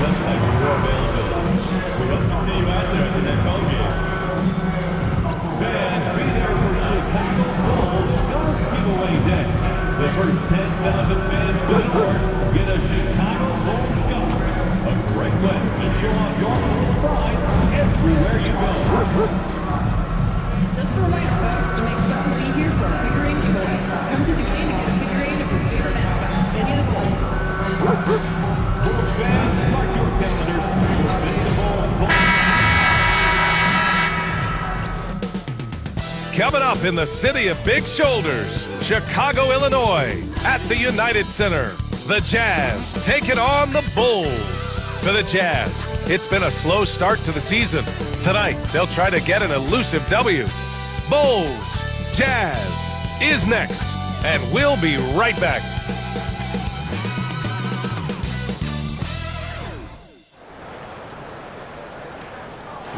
website for your availability. We hope to see you out there at the next home game. Fans, be there for Chicago Bulls Scarf Giveaway Day. The first 10,000 fans to the doors get a Chicago Bulls scarf. A great way to show off your Bulls pride everywhere you go. Just a reminder, folks, to make sure to be here for a figurine giveaway. Come to the game to get a figurine of your favorite mascot, Benny the Bull. Bulls fans, mark your calendars for Benny the Bull fall. Coming up in the city of big shoulders, Chicago, Illinois, at the United Center, the Jazz taking on the Bulls. For the Jazz, it's been a slow start to the season. Tonight, they'll try to get an elusive W. Bulls, Jazz is next, and we'll be right back.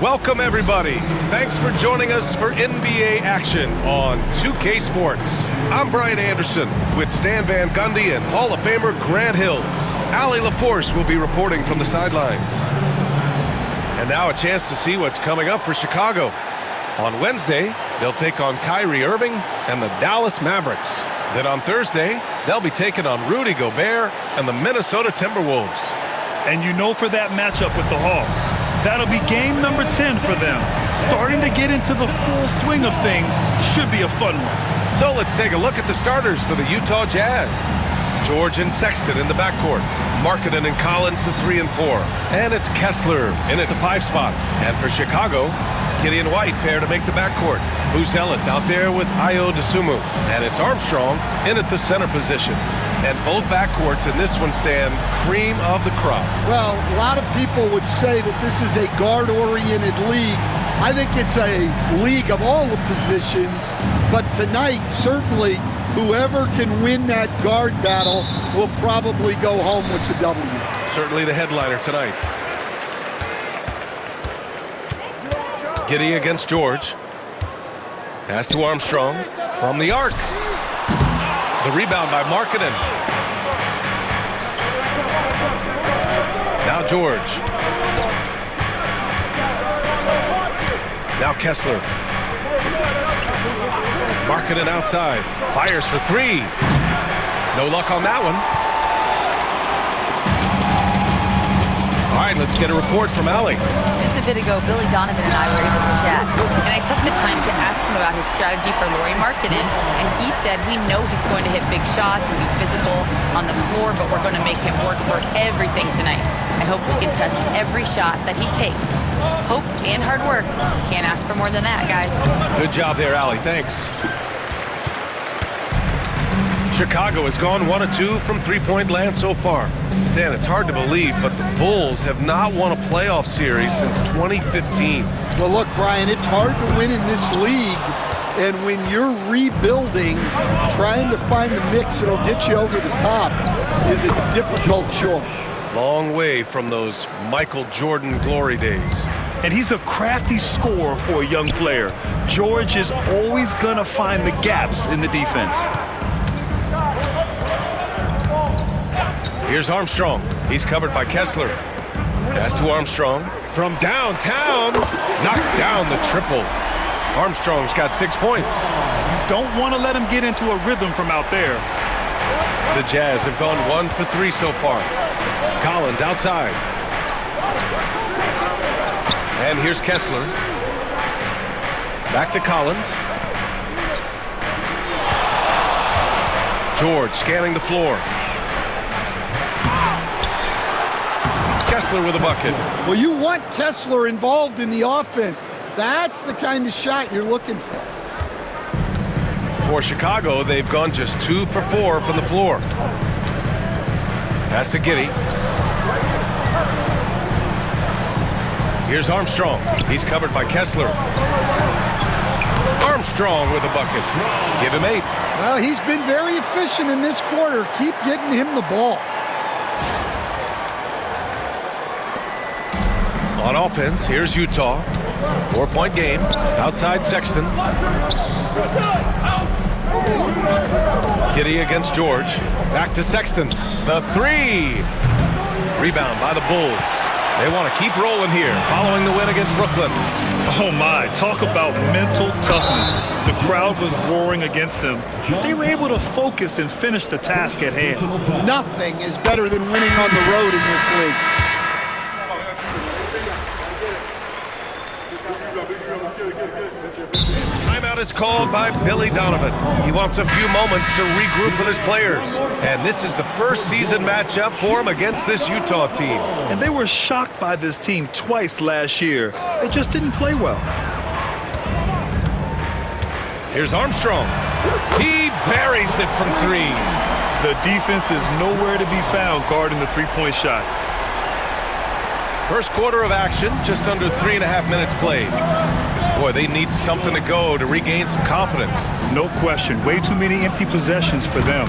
Welcome, everybody. Thanks for joining us for NBA action on 2K Sports. I'm Brian Anderson with Stan Van Gundy and Hall of Famer Grant Hill. Allie LaForce will be reporting from the sidelines. And now a chance to see what's coming up for Chicago. On Wednesday, they'll take on Kyrie Irving and the Dallas Mavericks. Then on Thursday, they'll be taking on Rudy Gobert and the Minnesota Timberwolves. And you know, for that matchup with the Hawks, that'll be game number 10 for them. Starting to get into the full swing of things. Should be a fun one. So let's take a look at the starters for the Utah Jazz. George and Sexton in the backcourt. Markkanen and Collins, the 3 and 4. And it's Kessler in at the 5 spot. And for Chicago, Gideon White pair to make the backcourt. Ellis out there with Ayo Dosunmu. And it's Armstrong in at the center position. And both backcourts in this one stand cream of the crop. Well, a lot of people would say that this is a guard-oriented league. I think it's a league of all the positions. But tonight, certainly, whoever can win that guard battle will probably go home with the W. Certainly the headliner tonight. Giddey against George. Pass to Armstrong from the arc. The rebound by Markkanen. Now George. Now Kessler. Markkanen outside. Fires for 3. No luck on that one. All right, let's get a report from Allie. Just a bit ago, Billy Donovan and I were able to chat, and I took the time to ask him about his strategy for Lauri Markkanen, and he said we know he's going to hit big shots and be physical on the floor, but we're going to make him work for everything tonight. I hope we can test every shot that he takes. Hope and hard work. Can't ask for more than that, guys. Good job there, Allie. Thanks. Chicago has gone 1 of 2 from three-point land so far. Stan, it's hard to believe, but the Bulls have not won a playoff series since 2015. Well, look, Brian, it's hard to win in this league. And when you're rebuilding, trying to find the mix that'll get you over the top is a difficult choice. Long way from those Michael Jordan glory days. And he's a crafty scorer for a young player. George is always going to find the gaps in the defense. Here's Armstrong. He's covered by Kessler. Pass to Armstrong. From downtown, knocks down the triple. Armstrong's got 6 points. You don't want to let him get into a rhythm from out there. The Jazz have gone 1 for 3 so far. Collins outside. And here's Kessler. Back to Collins. George scanning the floor. Kessler with a bucket. Well, you want Kessler involved in the offense. That's the kind of shot you're looking for. For Chicago, they've gone just 2 for 4 from the floor. Pass to Giddey. Here's Armstrong. He's covered by Kessler. Armstrong with a bucket. Give him 8. Well, he's been very efficient in this quarter. Keep getting him the ball. On offense, here's Utah. 4-point game. Outside Sexton. Giddey against George. Back to Sexton. The 3. Rebound by the Bulls. They want to keep rolling here following the win against Brooklyn. Oh my, talk about mental toughness. The crowd was roaring against them. They were able to focus and finish the task at hand. Nothing is better than winning on the road in this league. Timeout is called by Billy Donovan. He wants a few moments to regroup with his players. And this is the first season matchup for him against this Utah team. And they were shocked by this team twice last year. They just didn't play well. Here's Armstrong. He buries it from three. The defense is nowhere to be found guarding the three-point shot. First quarter of action, just under 3.5 minutes played. Boy, they need something to go to regain some confidence. No question. Way too many empty possessions for them.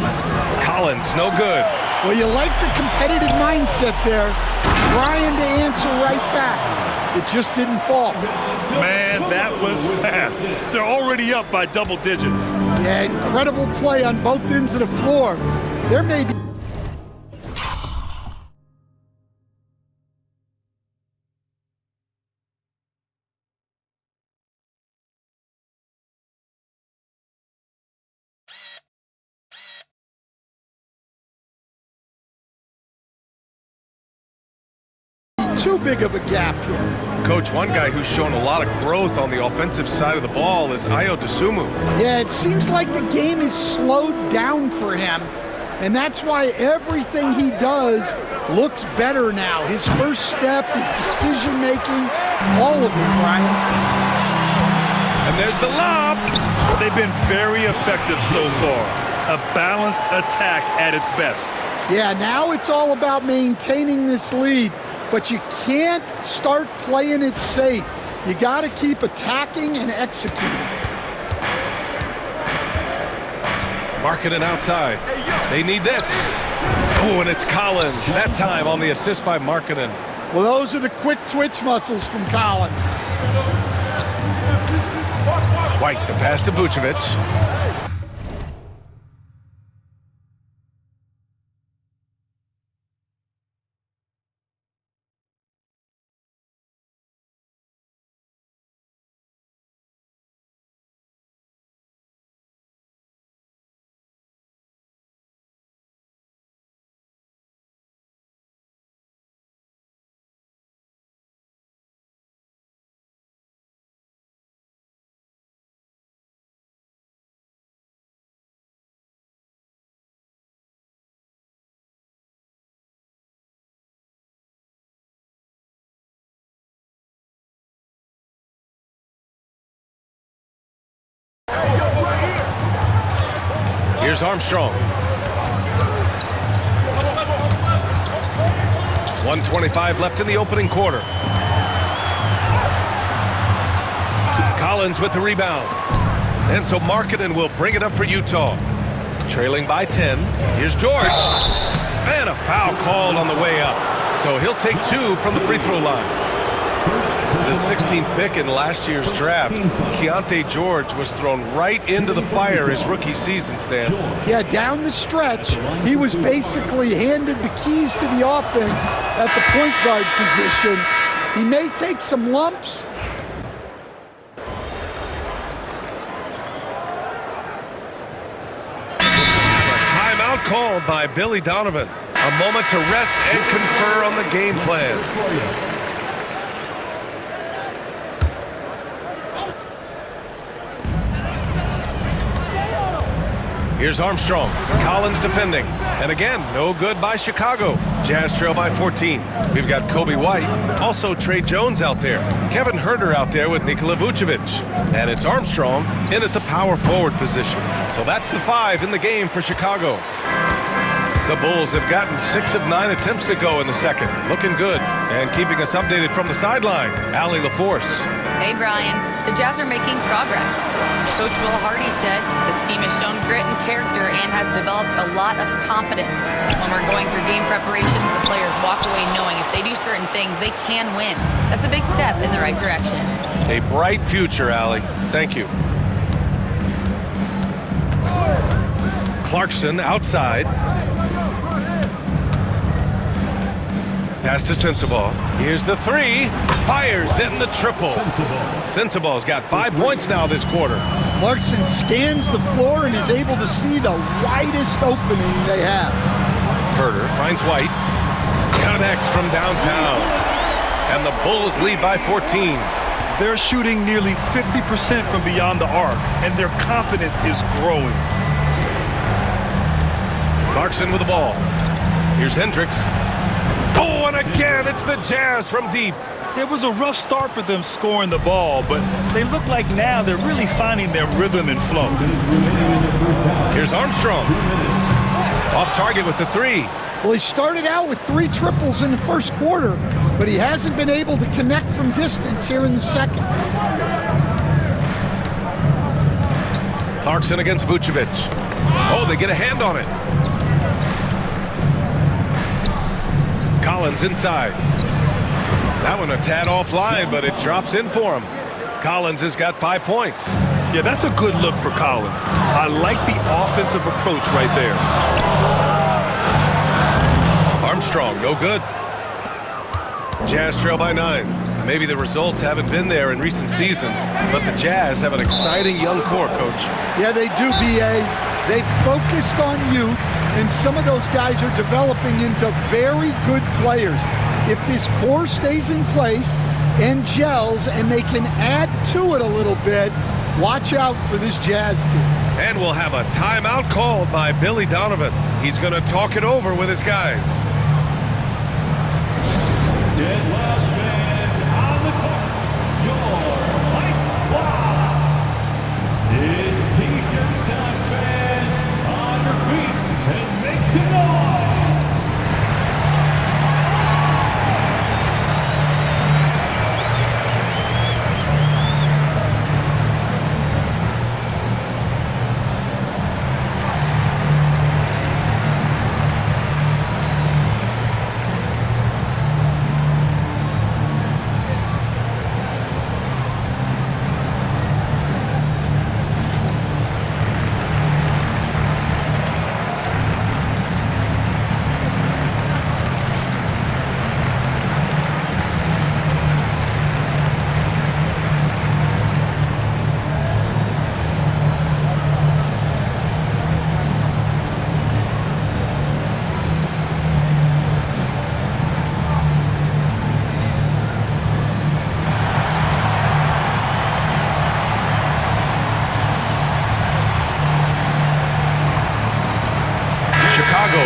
Collins, no good. Well, you like the competitive mindset there, trying to answer right back. It just didn't fall. Man, that was fast. They're already up by double digits. Yeah, incredible play on both ends of the floor. There may be too big of a gap here. Coach, one guy who's shown a lot of growth on the offensive side of the ball is Ayo Dosunmu. Yeah, it seems like the game is slowed down for him, and that's why everything he does looks better now. His first step, his decision-making, all of it, Brian. And there's the lob. They've been very effective so far. A balanced attack at its best. Yeah, now it's all about maintaining this lead, but you can't start playing it safe. You got to keep attacking and executing. Markkanen outside. They need this. Oh, and it's Collins. That time on the assist by Markkanen. Well, those are the quick twitch muscles from Collins. White, the pass to Vucevic. Here's Armstrong. 1:25 left in the opening quarter. Collins with the rebound. And so Markkanen will bring it up for Utah. Trailing by 10. Here's George. And a foul called on the way up. So he'll take two from the free throw line. The 16th pick in last year's draft, Keontae George was thrown right into the fire his rookie season, Stan. Yeah, down the stretch, he was basically handed the keys to the offense at the point guard position. He may take some lumps. A timeout called by Billy Donovan. A moment to rest and confer on the game plan. Here's Armstrong. Collins defending. And again, no good by Chicago. Jazz trail by 14. We've got Kobe White. Also Trey Jones out there. Kevin Huerter out there with Nikola Vucevic. And it's Armstrong in at the power forward position. So that's the 5 in the game for Chicago. The Bulls have gotten 6 of 9 attempts to go in the second. Looking good. And keeping us updated from the sideline, Allie LaForce. Hey, Brian. The Jazz are making progress. Coach Will Hardy said this team has shown grit and character and has developed a lot of confidence. When we're going through game preparations, the players walk away knowing if they do certain things, they can win. That's a big step in the right direction. A bright future, Allie. Thank you. Clarkson outside. Pass to Sensabaugh. Here's the three. Fires in the triple. Sensabaugh's got 5 points now this quarter. Clarkson scans the floor and is able to see the widest opening they have. Herder finds White. Connects from downtown. And the Bulls lead by 14. They're shooting nearly 50% from beyond the arc, and their confidence is growing. Clarkson with the ball. Here's Hendricks. Oh, and again, it's the Jazz from deep. It was a rough start for them scoring the ball, but they look like now they're really finding their rhythm and flow. Here's Armstrong. Off target with the three. Well, he started out with 3 triples in the first quarter, but he hasn't been able to connect from distance here in the second. Clarkson against Vucevic. Oh, they get a hand on it. Collins inside. That one a tad offline, but it drops in for him. Collins has got 5 points. Yeah, that's a good look for Collins. I like the offensive approach right there. Armstrong, no good. Jazz trail by 9. Maybe the results haven't been there in recent seasons, but the Jazz have an exciting young core, Coach. Yeah, they do, B.A. They've focused on youth, and some of those guys are developing into very good players. If this core stays in place and gels and they can add to it a little bit, watch out for this Jazz team. And we'll have a timeout called by Billy Donovan. He's going to talk it over with his guys. Get loud, fans, on the court. Your lights fly. It's T-shirt time, fans. On your feet and make some noise.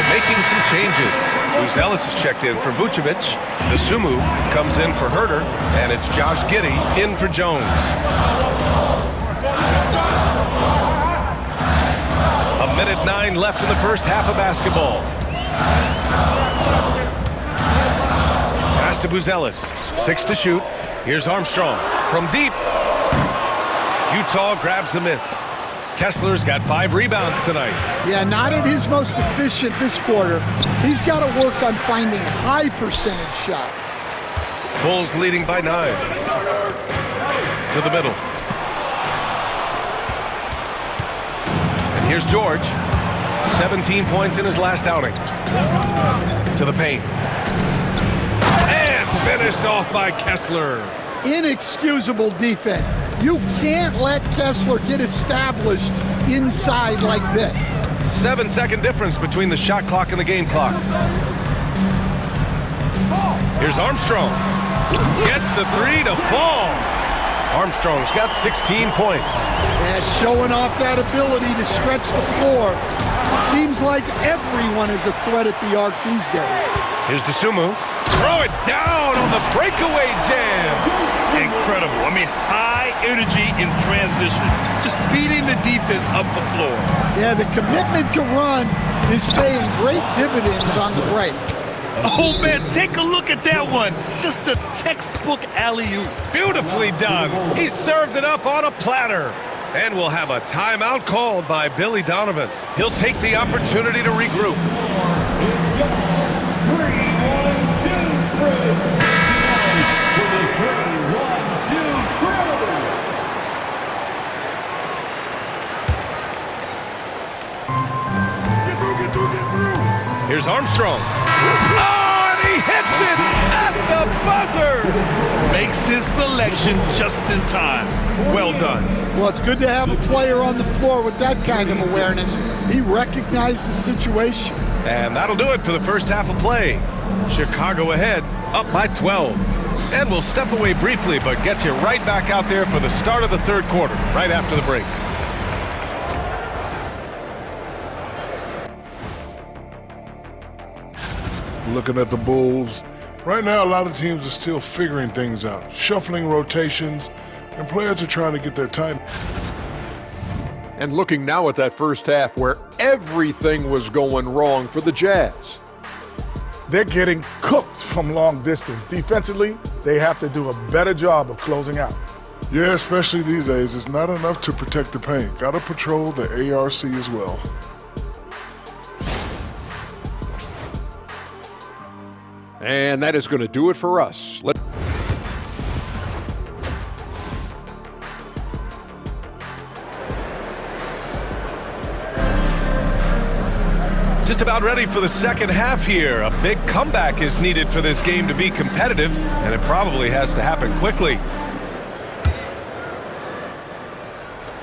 Making some changes. Buzelis is checked in for Vucevic. Nasumu comes in for Herder, and it's Josh Giddey in for Jones. A minute 9 left in the first half of basketball. Pass to Buzelis. 6 to shoot. Here's Armstrong from deep. Utah grabs the miss. Kessler's got 5 rebounds tonight. Yeah, not at his most efficient this quarter. He's got to work on finding high percentage shots. Bulls leading by 9. To the middle. And here's George. 17 points in his last outing. To the paint. And finished off by Kessler. Inexcusable defense. You can't let Kessler get established inside like this. 7-second difference between the shot clock and the game clock. Here's Armstrong. Gets the 3 to fall. Armstrong's got 16 points. Yeah, showing off that ability to stretch the floor. Seems like everyone is a threat at the arc these days. Here's Nasumu. Throw it down on the breakaway jam. Incredible. I mean, high energy in transition. Just beating the defense up the floor. Yeah, the commitment to run is paying great dividends on the break. Oh, man, take a look at that one. Just a textbook alley-oop. Beautifully done. He served it up on a platter. And we'll have a timeout called by Billy Donovan. He'll take the opportunity to regroup. Here's Armstrong. Oh, and he hits it! makes his selection just in time. Well done. Well, it's good to have a player on the floor with that kind of awareness. He recognized the situation. And that'll do it for the first half of play. Chicago ahead, up by 12. And we'll step away briefly, but get you right back out there for the start of the third quarter, right after the break. Looking at the Bulls, right now a lot of teams are still figuring things out, shuffling rotations, and players are trying to get their time. And looking now at that first half where everything was going wrong for the Jazz. They're getting cooked from long distance. Defensively, they have to do a better job of closing out. Yeah, especially these days, it's not enough to protect the paint. Got to patrol the ARC as well. And that is going to do it for us. Just about ready for the second half here. A big comeback is needed for this game to be competitive, and it probably has to happen quickly.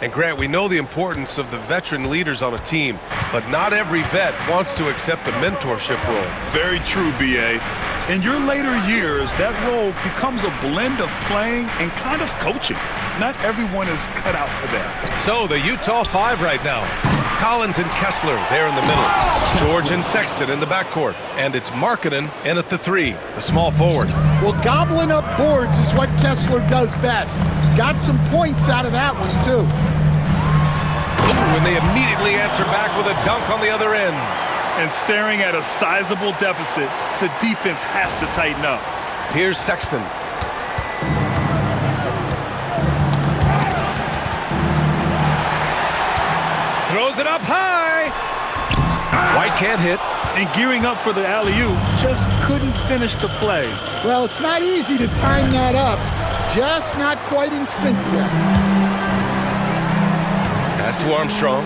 And Grant, we know the importance of the veteran leaders on a team, but not every vet wants to accept the mentorship role. Very true, B.A. In your later years, that role becomes a blend of playing and kind of coaching. Not everyone is cut out for that. So the Utah Five right now. Collins and Kessler there in the middle. George and Sexton in the backcourt. And it's Markkanen in at the three, the small forward. Well, gobbling up boards is what Kessler does best. Got some points out of that one, too. Ooh, and they immediately answer back with a dunk on the other end. And staring at a sizable deficit, the defense has to tighten up. Here's Sexton. Throws it up high. White can't hit. And gearing up for the alley-oop, just couldn't finish the play. Well, it's not easy to time that up. Just not quite in sync yet. Pass to Armstrong.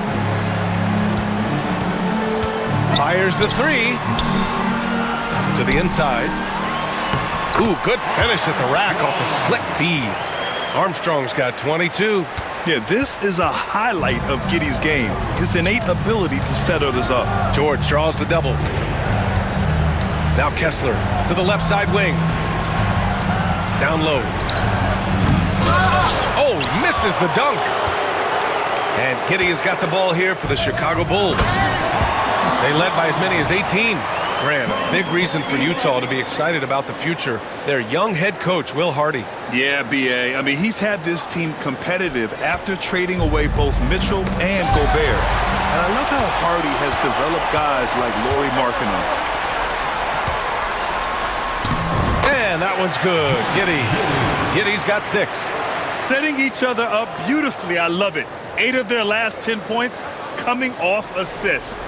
Fires the three. To the inside. Ooh, good finish at the rack off the slick feed. Armstrong's got 22. Yeah, this is a highlight of Giddey's game, his innate ability to set others up. George draws the double. Now Kessler to the left side wing. Down low. Oh, misses the dunk. And Giddey has got the ball here for the Chicago Bulls. They led by as many as 18. Grant, a big reason for Utah to be excited about the future. Their young head coach, Will Hardy. Yeah, B.A. I mean, he's had this team competitive after trading away both Mitchell and Gobert. And I love how Hardy has developed guys like Lauri Markkanen. And that one's good. Giddey's got 6. Setting each other up beautifully. I love it. 8 of their last 10 points coming off assists.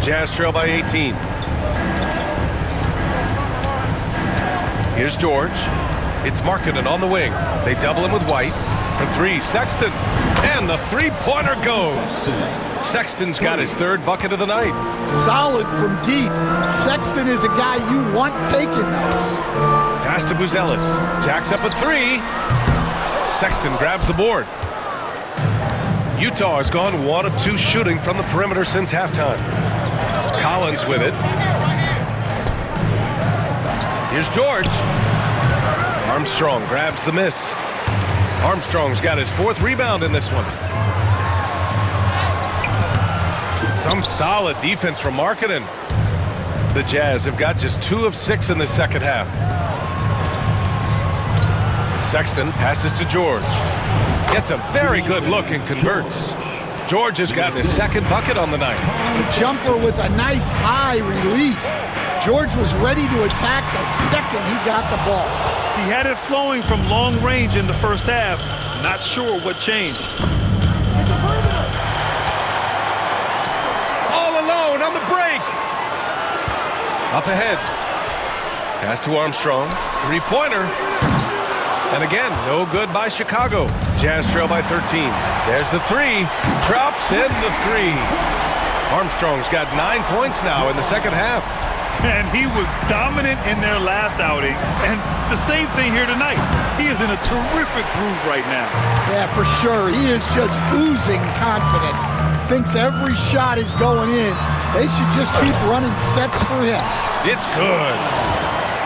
Jazz trail by 18. Here's George. It's Markkanen on the wing. They double him with White. For 3, Sexton. And the three-pointer goes. Sexton's got his 3rd bucket of the night. Solid from deep. Sexton is a guy you want taking those. Pass to Buzelis. Jacks up a 3. Sexton grabs the board. Utah has gone 1 of 2 shooting from the perimeter since halftime. Collins with it. Here's George. Armstrong grabs the miss. Armstrong's got his 4th rebound in this one. Some solid defense from Markkanen. The Jazz have got just 2 of 6 in the second half. Sexton passes to George. Gets a very good look and converts. George has gotten his 2nd bucket on the night. The jumper with a nice high release. George was ready to attack the second he got the ball. He had it flowing from long range in the first half. Not sure what changed. All alone on the break. Up ahead. Pass to Armstrong. 3-pointer. And again, no good by Chicago. Jazz trail by 13. There's the 3. Drops in the 3. Armstrong's got 9 points now in the second half. And he was dominant in their last outing. And the same thing here tonight. He is in a terrific groove right now. Yeah, for sure. He is just oozing confidence. Thinks every shot is going in. They should just keep running sets for him. It's good.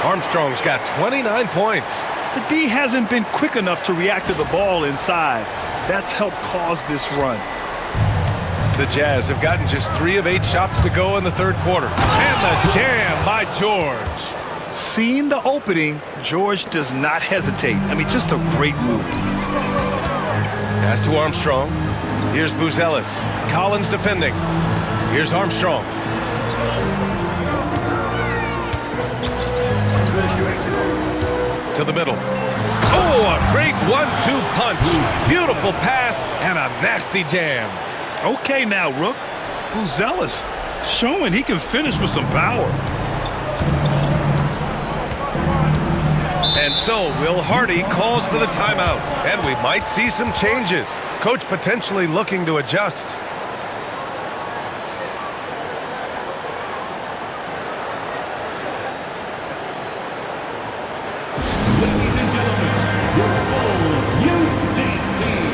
Armstrong's got 29 points. The D hasn't been quick enough to react to the ball inside. That's helped cause this run. The Jazz have gotten just 3 of 8 shots to go in the third quarter. And the jam by George. Seeing the opening, George does not hesitate. I mean, just a great move. Pass to Armstrong. Here's Buzelis. Collins defending. Here's Armstrong. To the middle. Oh, a great 1-2 punch. Beautiful pass and a nasty jam. Okay now, Rook. Buzelis showing he can finish with some power. And so Will Hardy calls for the timeout. And we might see some changes. Coach potentially looking to adjust. Ladies and gentlemen, your full youth dance team.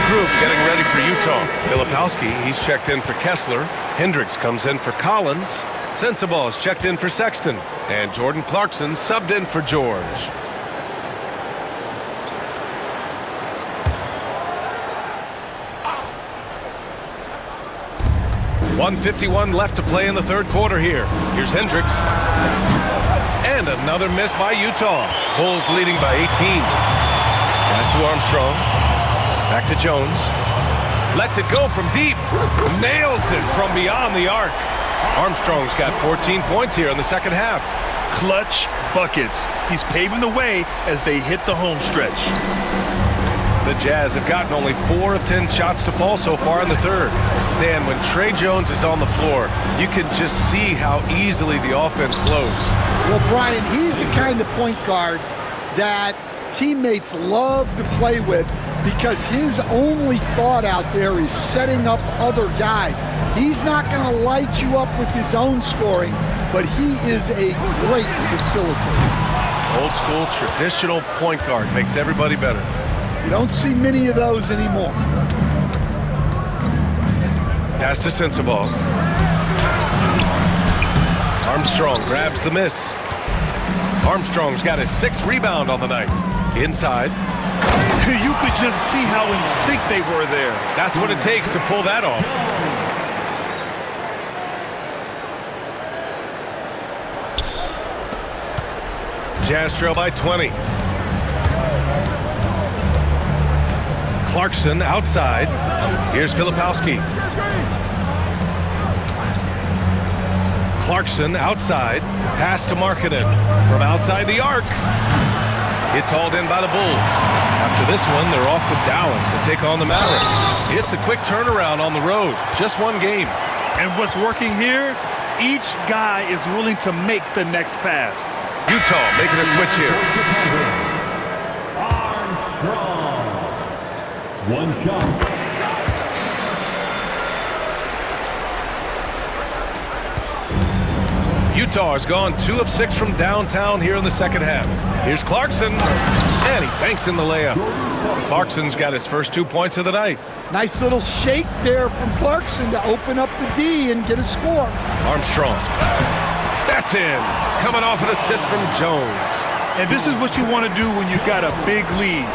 Group getting ready for Utah. Filipowski, he's checked in for Kessler. Hendricks comes in for Collins. Sensabaugh is checked in for Sexton. And Jordan Clarkson subbed in for George. .151 left to play in the third quarter here. Here's Hendricks. And another miss by Utah. Bulls leading by 18. Pass to Armstrong. Back to Jones. Lets it go from deep. Nails it from beyond the arc. Armstrong's got 14 points here in the second half. Clutch buckets. He's paving the way as they hit the home stretch. The Jazz have gotten only 4 of 10 shots to fall so far in the third. Stan, when Trey Jones is on the floor, you can just see how easily the offense flows. Well, Brian, he's the kind of point guard that teammates love to play with because his only thought out there is setting up other guys. He's not going to light you up with his own scoring, but he is a great facilitator. Old school, traditional point guard makes everybody better. You don't see many of those anymore. Pass to Sensabaugh. Armstrong grabs the miss. Armstrong's got his 6th rebound on the night. Inside. You could just see how in sync they were there. That's what it takes to pull that off. Jazz trail by 20. Clarkson outside. Here's Filipowski. Clarkson outside. Pass to Markkanen from outside the arc. It's hauled in by the Bulls. After this one, they're off to Dallas to take on the Mavericks. It's a quick turnaround on the road. Just one game. And what's working here? Each guy is willing to make the next pass. Utah making a switch here. Armstrong. One shot. Utah has gone 2 of 6 from downtown here in the second half. Here's Clarkson, and he banks in the layup. Clarkson's got his first 2 points of the night. Nice little shake there from Clarkson to open up the D and get a score. Armstrong. That's in. Coming off an assist from Jones. And this is what you want to do when you've got a big lead.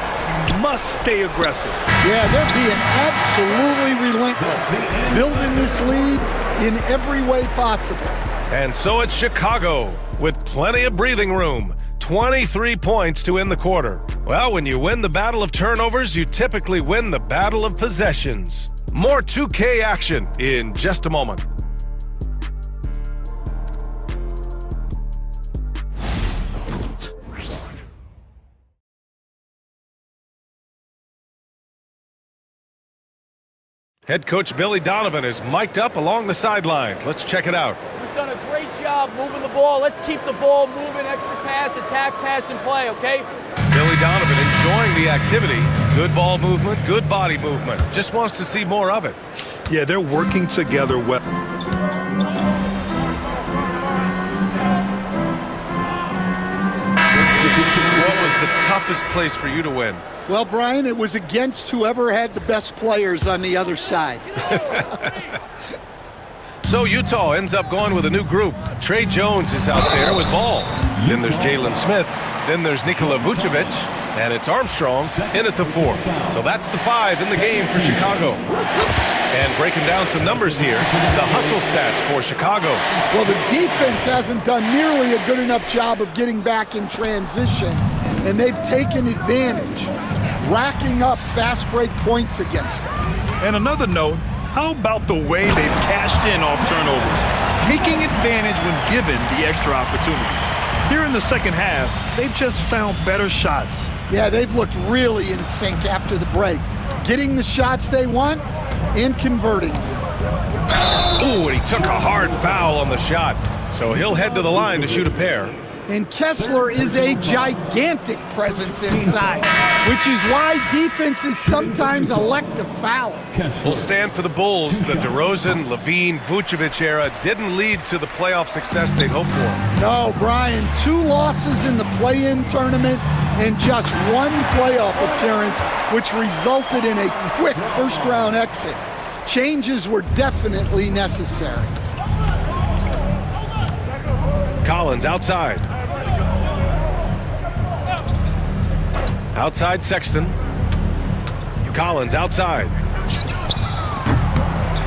You must stay aggressive. Yeah, they're being absolutely relentless. Building this lead in every way possible. And so it's Chicago with plenty of breathing room. 23 points to end the quarter. Well, when you win the battle of turnovers, you typically win the battle of possessions. More 2K action in just a moment. Head coach Billy Donovan is mic'd up along the sidelines. Let's check it out. We've done a great job moving the ball. Let's keep the ball moving, extra pass, attack, pass, and play, okay? Billy Donovan enjoying the activity. Good ball movement, good body movement. Just wants to see more of it. Yeah, they're working together well. What was the toughest place for you to win? Well, Brian, it was against whoever had the best players on the other side. So Utah ends up going with a new group. Trey Jones is out there with ball. Then there's Jalen Smith. Then there's Nikola Vucevic. And it's Armstrong in at the 4th. So that's the 5 in the game for Chicago. And breaking down some numbers here, the hustle stats for Chicago. Well, the defense hasn't done nearly a good enough job of getting back in transition, and they've taken advantage, racking up fast break points against them. And another note, how about the way they've cashed in off turnovers, taking advantage when given the extra opportunity. Here in the second half, they've just found better shots. Yeah, they've looked really in sync after the break, getting the shots they want and converting them. Ooh, and he took a hard foul on the shot. So he'll head to the line to shoot a pair. And Kessler is a gigantic presence inside, which is why defenses sometimes elect to foul him. Will stand for the Bulls. The DeRozan, Levine, Vucevic era didn't lead to the playoff success they'd hoped for. No, Brian, 2 losses in the play-in tournament and just 1 playoff appearance, which resulted in a quick first-round exit. Changes were definitely necessary. Collins outside. Outside Sexton. Collins outside.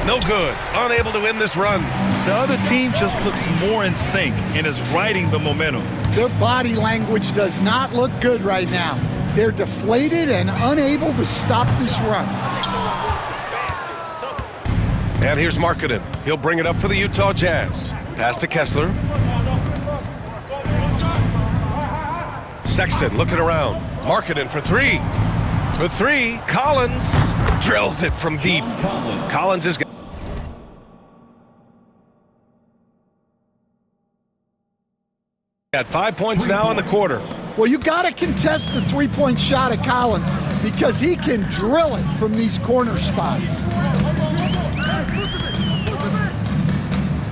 No good. Unable to win this run. The other team just looks more in sync and is riding the momentum. Their body language does not look good right now. They're deflated and unable to stop this run. And here's Markkanen. He'll bring it up for the Utah Jazz. Pass to Kessler. Sexton looking around. Markkanen for 3. For 3. Collins drills it from deep. Collins is got 5 points now in the quarter. Well, you got to contest the three-point shot of Collins because he can drill it from these corner spots.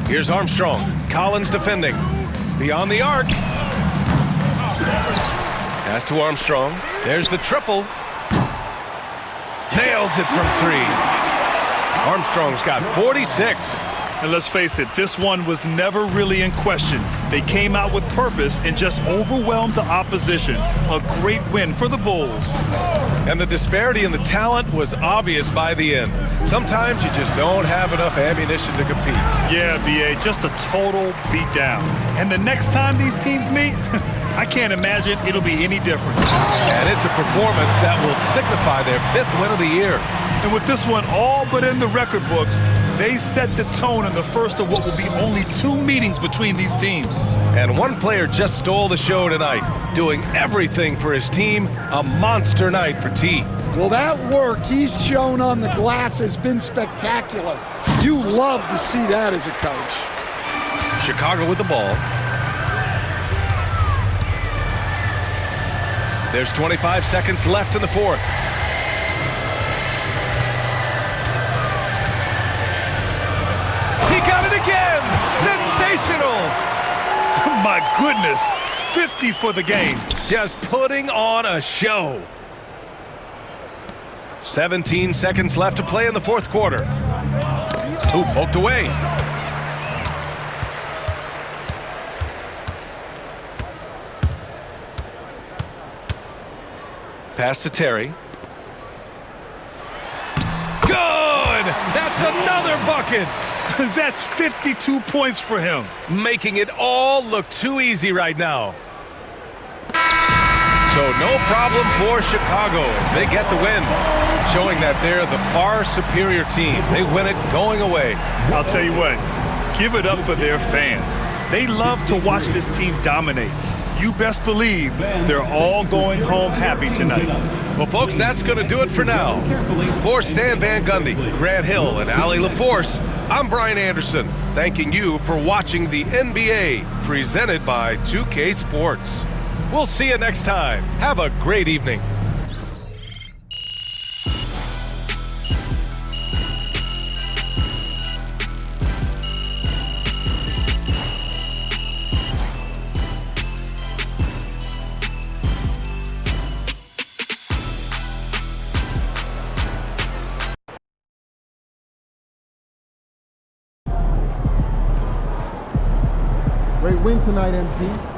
Here's Armstrong. Collins defending. Beyond the arc. Pass to Armstrong. There's the triple. Nails it from 3. Armstrong's got 46. And let's face it, this one was never really in question. They came out with purpose and just overwhelmed the opposition. A great win for the Bulls. And the disparity in the talent was obvious by the end. Sometimes you just don't have enough ammunition to compete. Yeah, B.A., just a total beatdown. And the next time these teams meet, I can't imagine it'll be any different. And it's a performance that will signify their 5th win of the year. And with this one all but in the record books, they set the tone in the first of what will be only 2 meetings between these teams. And one player just stole the show tonight, doing everything for his team. A monster night for T. Well, that work he's shown on the glass has been spectacular. You love to see that as a coach. Chicago with the ball. There's 25 seconds left in the 4th. He got it again! Sensational! My goodness, 50 for the game. Just putting on a show. 17 seconds left to play in the 4th quarter. Ooh, poked away. Pass to Terry. Good! That's another bucket! That's 52 points for him. Making it all look too easy right now. So no problem for Chicago as they get the win, showing that they're the far superior team. They win it going away. I'll tell you what, give it up for their fans. They love to watch this team dominate. you best believe they're all going home happy tonight. Well, folks, that's going to do it for now. For Stan Van Gundy, Grant Hill, and Allie LaForce, I'm Brian Anderson, thanking you for watching the NBA, presented by 2K Sports. We'll see you next time. Have a great evening. Great win tonight, MT.